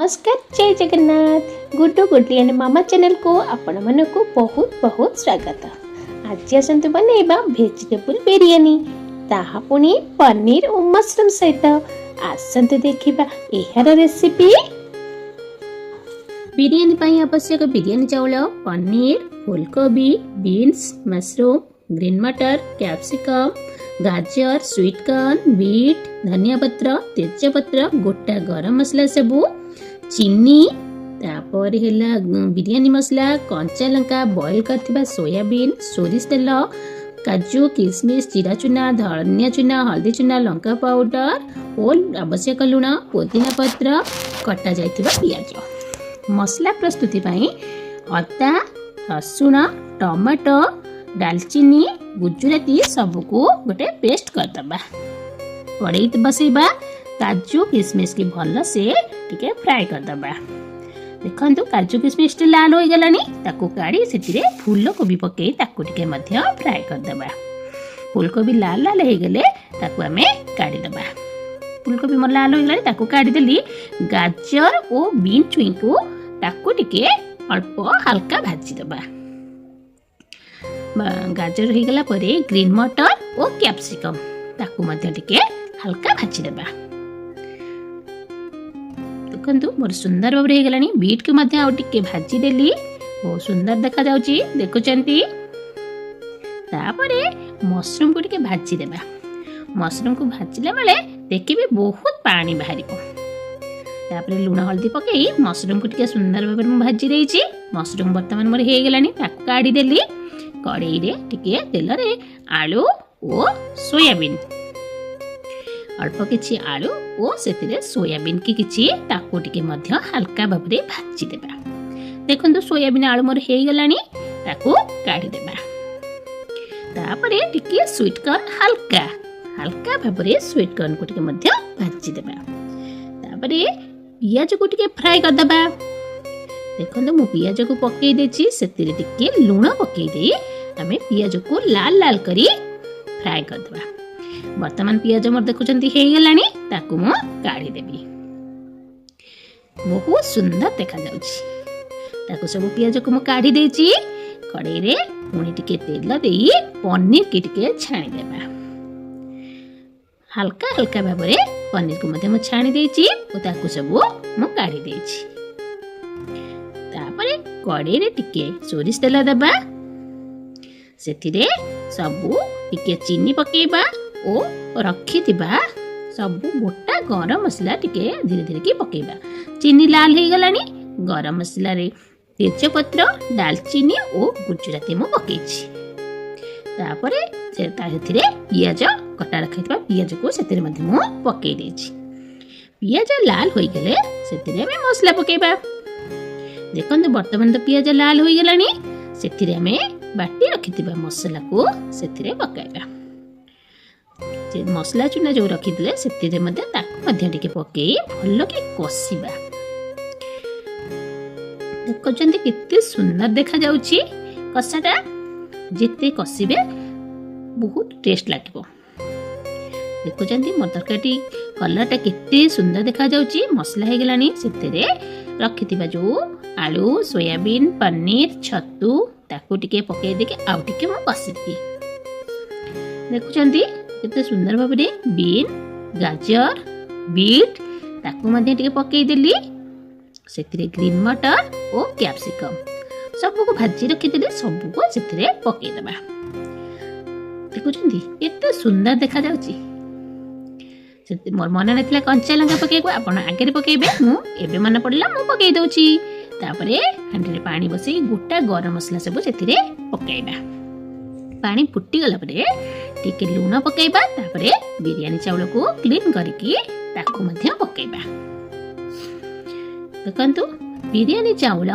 नमस्कार, जय Jagannath. Guddu goodly and mama channel को आपण मानक बहुत बहुत स्वागत। आज आसतु बनैबा वेजिटेबल बिरयानी, ताहा पुनी पनीर और मशरूम सहित। आसतु देखिबा एहार रेसिपी। बिरयानी पई आवश्यक बिरयानी चावल, पनीर, फूलकोबी, बीन्स, मशरूम, ग्रीन मटर, कैप्सिकम, गाजर, स्वीट कॉर्न, बीट, धनिया पत्र, तेजपत्र, गोटा गरम मसला सबू, चीनी, तापर हैला बिरयानी मसला, कंचा लंका, बॉईल करथिबा सोयाबीन, सोरिष तेल, काजू, किशमिश, जीरा चूना, धनिया चूना, हल्दी चूना, लंका पाउडर और आवश्यक लुण, पुदीना पत्र, कटा जाइथिबा पियाज। मसला प्रस्तुति पाई अदा, रसुण, टमाटो, दालचीनी, गुजराती सबको गोटे पेस्ट करदबा। कड़ाई बसैबा, काजू किशमिश की भल से टिके फ्राए करदबा। देखंतु काजू किशमिश लाल हो गलानी, ताको काढ़ी सेतिरे फूलकोबी पके ताको टिके मध्य फ्राए करदबा। फूलकोबी लाल लाल हो गले ताको हमें काढ़ी दबा। फूलकोबी मोर लाल हो गलानी, ताको काढ़ी देली। गाजर और बीन छुई को ताको टिके अल्प हल्का भाजी दबा। गाजर हो गला परे ग्रीन मटर और कैप्सिकम ताको मध्य टिके हल्का भाजी दबा। देखंतु मोर सुंदर भाव रे गलानी। बीट के मध्य आउ टिके भाजी देली, बहुत सुंदर देखा जाउची देखुचंती। तापरे मशरूम को टिके भाजी देबा। मशरूम को भाजिला बेले देखिबे बहुत पानी बाहरिबो। तापरे लूण हल्दी पकई मशरूम को टिके सुंदर भाव में भाजी देइची। मशरूम वर्तमान मोर हे गलानी, ताको काढी देली। कड़ाई रे टिके तेल रे आलू और सोयाबीन, अल्प किछि आलू और सेतिरे सोयाबीन की किछि ताको टिके मध्य हल्का भाबरे भाजी देबा। देखंतु सोयाबीन आलू मोर हे गलानी, ताको काढी देबा। तापरे टिके स्वीट कॉर्न हल्का हल्का भाबरे स्वीट कॉर्न को टिके मध्य भाजी देबा। तापरे पियाज को टिके फ्राई कर देबा। देखंतु मु पियाज को पकई देछि, सेतिरे टिके लूण पकई देई हमें पियाज को लाल लाल करी फ्राई कर देबा। वर्तमान पियाज मोर देखुचंती हे गलानी, ताकू मु काढी देबी। बहुत सुंदर देखा जाउची। ताकू सब पियाज को मु काढी देछि। कड़ाई रे पुनी टिके तेल देई पनीर के टिके छाणी देबा। हल्का हल्का भाबरे पनीर को मते मु छाणी देछि ओ ताकू सब मु काढी देछि। तापरे कड़ाई रे टिके सोरिष तेल देबा। सेतिरे सबु टिके चीनी पकेबा ओ रखिथिबा सबु गोटा गरम मसला टिके धीरे धीरे की पकेबा। चीनी लाल हो गलानी। गरम मसला रे तेजपत्र, दालचीनी और गुजराती मु पकेछि। तापरे से ताहिथिरे पियाज कटा रखिथिबा पियाज को सेतिरे मध्ये मु पकेइ देछि। पियाज लाल होई गले सेतिरे में मसला पकेबा। देखंतु वर्तमान तो पियाज लाल होई गलानी, सेतिरे हमें बाटी रखिथिबा मसला को सेतिरे पकाइबा। मसला चूना जो रखिथिले सेतिरे मध्ये ताको मध्ये टिके पकेई भलो के कसिबा। देखुचंती केते सुंदर देखा जाउची। कसाटा जेते कसिबे बहुत टेस्ट लागिबो। देखुचंती मोर तरकारी कलरटा केते सुंदर देखा जाउची। मसला हे गलानी, सेतिरे रखिथिबा जो आलू, सोयाबीन, पनीर, छतु ताको टिके पकेई देके आउ टिके मु कसिबी। देखुचंती केते सुंदर भाबरे बीन, गाजर, बीट ताको मध्ये टिके पकेई देली। सेतिरे ग्रीन मटर और कैप्सिकम सबको भाजी रखी देली। सबको सेतिरे पकेई देबा। देखुचंती केते सुंदर देखा जाउची। सेति मोर मन नथिला कंचा लंका पकेइको, आपण आगे पकेइबे। मु एबे मन पड़ला मु पकेई दउची। तापरे हांडी रे पानी बसई गोटा गरम मसला सब सेतिरे पकेइबा। पानी फुटी गला परे टिके लूण पकेइबा। तापरे बिरयानी चावल को क्लीन करके ताको मध्ये पकेइबा। देखंतु बिरयानी चावल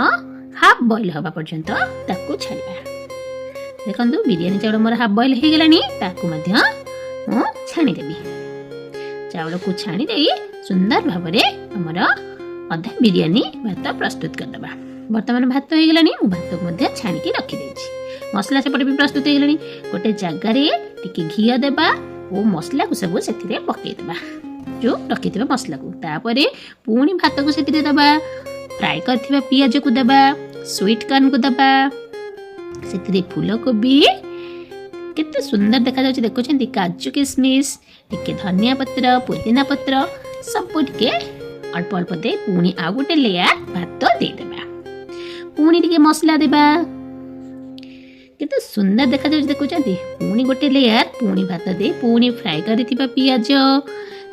हाफ बॉईल हवा पर्यंत ताको छाड़िबा। देखंतु बिरयानी चावल मोर हाफ बॉईल हे गलानी, ताको मध्ये मु छाणी देबी। चावल को छाणी देई सुंदर भाबरे हमर अधा बिरयानी भात प्रस्तुत कर देबा। वर्तमान भात हो गलानी, मु भात को मध्ये छाणी के रखी देछि। मसला सेपटे भी प्रस्तुत हो गलानी। गोटे जगार टिके घी देबा और मसला को सब सेथिरे पकेइ देबा। जो रखिथिबा मसला को तापरे पुणी भात को सेतिरे दबा फ्राई करथिबा पियाज को दबा स्वीट कॉर्न को दबा सेतिरे फूलकोबी केते सुंदर देखा जाउछि देखुछन्ती काजू किशमिश टिके धनिया पत्र पुदीना पत्र सब टिके अल्प अल्प दे पुणी आ गोटे लेयर भात दे देबा पुणी टिके मसला देबा केते सुंदर देखा जाउछि देखुछन्ती पुणी गोटे लेयर पुणी भात दे पुणी फ्राई करथिबा पियाज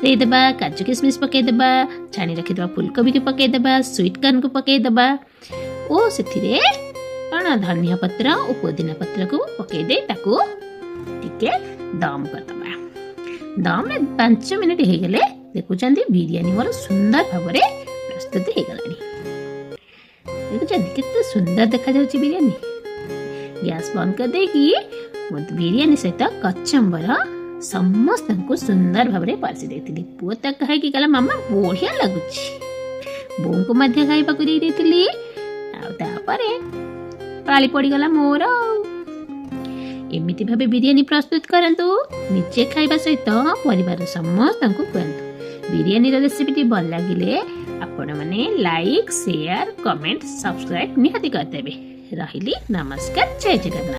दे देबा काजू किशमिश पके देबा छाणी रखिदबा फूलकोबी को पके देबा स्वीट कॉर्न को पके देबा ओ सेथिरे कण धनिया पत्र और पुदीना पत्र को पके दे ताको टिके दम कर देबा दम में 5 मिनिट हे गेले देखुछन्ती बिरयानी मोर सुंदर भाबरे प्रस्तुत हे गलानी देखुछन्ती केते सुंदर देखा जाउछि बिरयानी गैस बंद कर देकी बिरयानी सहित कचम्बर समस्त को सुंदर भाव में परसी देती पुओ तक कहे कहला मामा बढ़िया लगुच बों को मध्य खाइबा को दे देती पाली पड़गला मोर एमती भाव बिरयानी प्रस्तुत करंतु निजे खाइबा सहित परिवार समस्त को कहतु बिरयानी रेसिपी भल लगिले आपण माने लाइक शेयर कमेंट सब्सक्राइब निहाती करदेबे रहिली नमस्कार जय जगन्नाथ।